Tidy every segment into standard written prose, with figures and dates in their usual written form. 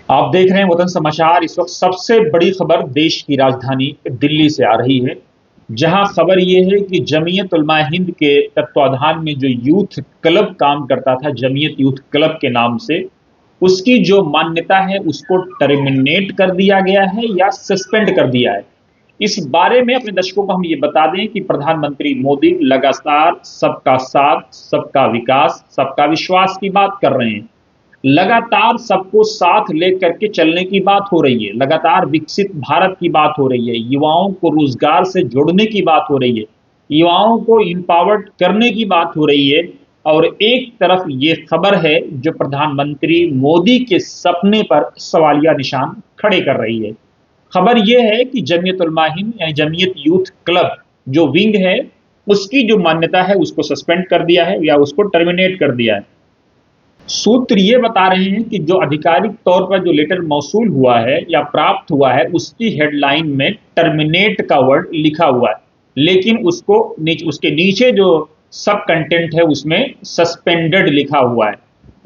आप देख रहे हैं वतन समाचार। इस वक्त सबसे बड़ी खबर देश की राजधानी दिल्ली से आ रही है, जहां खबर यह है कि जमीयत उलमा हिंद के तत्वाधान में जो यूथ क्लब काम करता था, जमीयत यूथ क्लब के नाम से, उसकी जो मान्यता है उसको टर्मिनेट कर दिया गया है या सस्पेंड कर दिया है। इस बारे में अपने दर्शकों को हम ये बता दें कि प्रधानमंत्री मोदी लगातार सबका साथ, सबका विकास, सबका विश्वास की बात कर रहे हैं। लगातार सबको साथ लेकर के चलने की बात हो रही है, लगातार विकसित भारत की बात हो रही है, युवाओं को रोजगार से जोड़ने की बात हो रही है, युवाओं को इंपावर्ड करने की बात हो रही है। और एक तरफ ये खबर है जो प्रधानमंत्री मोदी के सपने पर सवालिया निशान खड़े कर रही है। खबर यह है कि जमीयत उलमा हिंद यानी जमीयत यूथ क्लब जो विंग है, उसकी जो मान्यता है उसको सस्पेंड कर दिया है या उसको टर्मिनेट कर दिया है। सूत्र ये बता रहे हैं कि जो आधिकारिक तौर पर जो लेटर मौसूल हुआ है या प्राप्त हुआ है, उसकी हेडलाइन में टर्मिनेट का वर्ड लिखा हुआ है, लेकिन उसके नीचे जो सब कंटेंट है उसमें सस्पेंडेड लिखा हुआ है।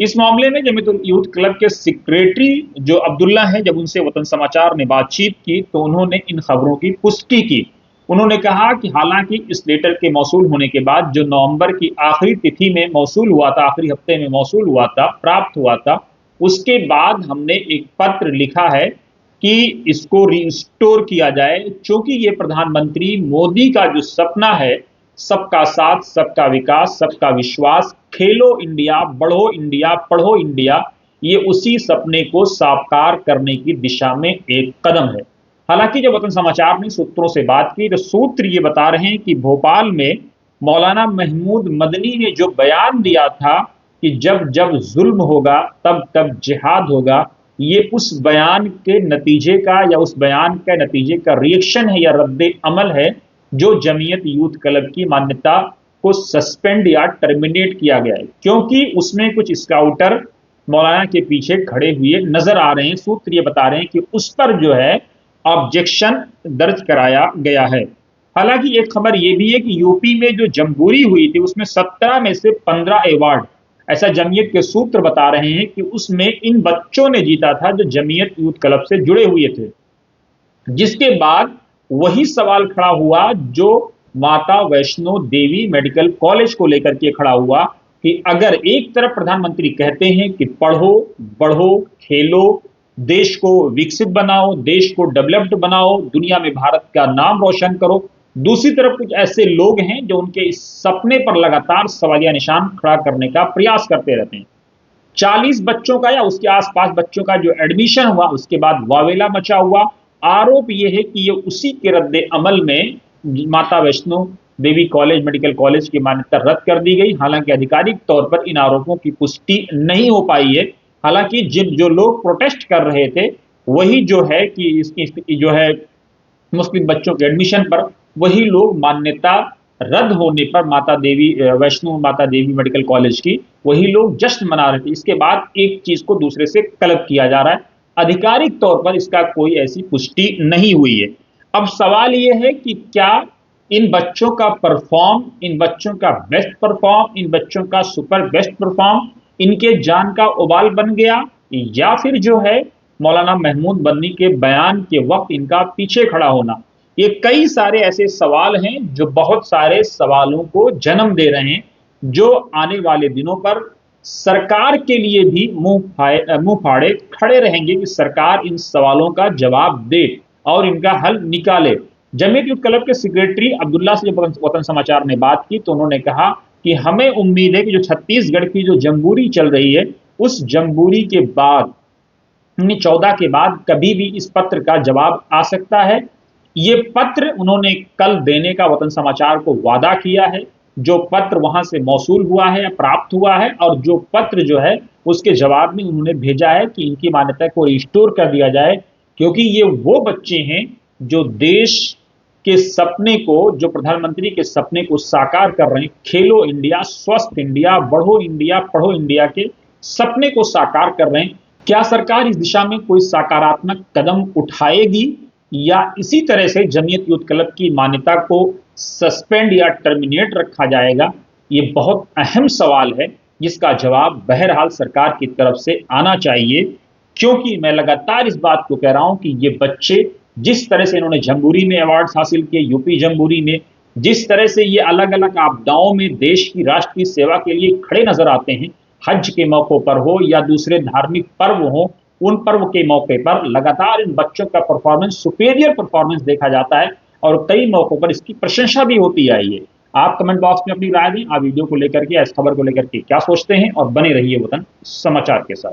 इस मामले में जमीयत यूथ क्लब के सेक्रेटरी जो अब्दुल्ला हैं, जब उनसे वतन समाचार ने बातचीत की तो उन्होंने इन खबरों की पुष्टि की। उन्होंने कहा कि हालांकि इस लेटर के मौसूल होने के बाद जो नवंबर की आखिरी तिथि में मौसूल हुआ था, आखिरी हफ्ते में मौसूल हुआ था, प्राप्त हुआ था, उसके बाद हमने एक पत्र लिखा है कि इसको रिस्टोर किया जाए, क्योंकि ये प्रधानमंत्री मोदी का जो सपना है, सबका साथ, सबका विकास, सबका विश्वास, खेलो इंडिया, बढ़ो इंडिया, पढ़ो इंडिया, ये उसी सपने को साकार करने की दिशा में एक कदम है। हालांकि जब वतन समाचार ने सूत्रों से बात की तो सूत्र ये बता रहे हैं कि भोपाल में मौलाना महमूद मदनी ने जो बयान दिया था कि जब जब जुल्म होगा तब तब जिहाद होगा, ये उस बयान के नतीजे का या उस बयान के नतीजे का रिएक्शन है या रद्द अमल है, जो जमीयत यूथ क्लब की मान्यता को सस्पेंड या टर्मिनेट किया गया है, क्योंकि उसमें कुछ स्काउटर मौलाना के पीछे खड़े हुए नजर आ रहे हैं। सूत्र ये बता रहे हैं कि उस पर जो है ऑब्जेक्शन दर्ज कराया गया है। हालांकि एक खबर यह भी है कि यूपी में जो जमहूरी हुई थी उसमें 17 में से 15 अवार्ड, ऐसा जमीयत के सूत्र बता रहे हैं कि उसमें इन बच्चों ने जीता था जो जमीयत यूथ क्लब से जुड़े हुए थे। जिसके बाद वही सवाल खड़ा हुआ जो माता वैष्णो देवी मेडिकल कॉलेज को लेकर के खड़ा हुआ कि अगर एक तरफ प्रधानमंत्री कहते हैं कि पढ़ो, बढ़ो, खेलो, देश को विकसित बनाओ, देश को डेवलप्ड बनाओ, दुनिया में भारत का नाम रोशन करो, दूसरी तरफ कुछ ऐसे लोग हैं जो उनके इस सपने पर लगातार सवालिया निशान खड़ा करने का प्रयास करते रहते हैं। 40 बच्चों का या उसके आसपास बच्चों का जो एडमिशन हुआ उसके बाद वावेला मचा हुआ। आरोप यह है कि ये उसी के रद्द अमल में माता Vaishno Devi college medical college की मान्यता रद्द कर दी गई। हालांकि आधिकारिक तौर पर इन आरोपों की पुष्टि नहीं हो पाई है। हालांकि जिन जो लोग प्रोटेस्ट कर रहे थे वही जो है कि इसकी जो है मुस्लिम बच्चों के एडमिशन पर, वही लोग मान्यता रद्द होने पर माता देवी वैष्णो माता देवी मेडिकल कॉलेज की, वही लोग जश्न मना रहे थे। इसके बाद एक चीज को दूसरे से कलब किया जा रहा है। आधिकारिक तौर पर इसका कोई ऐसी पुष्टि नहीं हुई है। अब सवाल यह है कि क्या इन बच्चों का परफॉर्म, इन बच्चों का बेस्ट परफॉर्म, इन बच्चों का सुपर बेस्ट परफॉर्म इनके जान का उबाल बन गया, या फिर जो है मौलाना महमूद बन्नी के बयान के वक्त इनका पीछे खड़ा होना। ये कई सारे ऐसे सवाल हैं जो बहुत सारे सवालों को जन्म दे रहे हैं, जो आने वाले दिनों पर सरकार के लिए भी मुंह फाड़े खड़े रहेंगे कि सरकार इन सवालों का जवाब दे और इनका हल निकाले। जमीयत यूथ क्लब के सेक्रेटरी अब्दुल्ला से जब वतन समाचार ने बात की तो उन्होंने कहा कि हमें उम्मीद है कि जो छत्तीसगढ़ की जो जमहूरी चल रही है, उस जमहूरी के बाद 14 के बाद कभी भी इस पत्र का जवाब आ सकता है। ये पत्र उन्होंने कल देने का वतन समाचार को वादा किया है। जो पत्र वहां से मौसूल हुआ है या प्राप्त हुआ है, और जो पत्र जो है उसके जवाब में उन्होंने भेजा है कि इनकी मान्यता को रिस्टोर कर दिया जाए, क्योंकि ये वो बच्चे हैं जो देश के सपने को, जो प्रधानमंत्री के सपने को साकार कर रहे हैं, खेलो इंडिया, स्वस्थ इंडिया, बढ़ो इंडिया, पढ़ो इंडिया के सपने को साकार कर रहे हैं। क्या सरकार इस दिशा में कोई सकारात्मक कदम उठाएगी, या इसी तरह से जमीयत यूथ क्लब की मान्यता को सस्पेंड या टर्मिनेट रखा जाएगा? ये बहुत अहम सवाल है जिसका जवाब बहरहाल सरकार की तरफ से आना चाहिए, क्योंकि मैं लगातार इस बात को कह रहा हूं कि ये बच्चे जिस तरह से इन्होंने जम्बूरी में अवार्ड हासिल किए, यूपी जम्बूरी में, जिस तरह से ये अलग अलग आपदाओं में देश की राष्ट्र की सेवा के लिए खड़े नजर आते हैं, हज के मौकों पर हो या दूसरे धार्मिक पर्व हो, उन पर्व के मौके पर लगातार इन बच्चों का परफॉर्मेंस, सुपेरियर परफॉर्मेंस देखा जाता है और कई मौकों पर इसकी प्रशंसा भी होती आई है। आप कमेंट बॉक्स में अपनी राय दें, आप वीडियो को लेकर के, इस खबर को लेकर के क्या सोचते हैं, और बने रहिए वतन समाचार के साथ।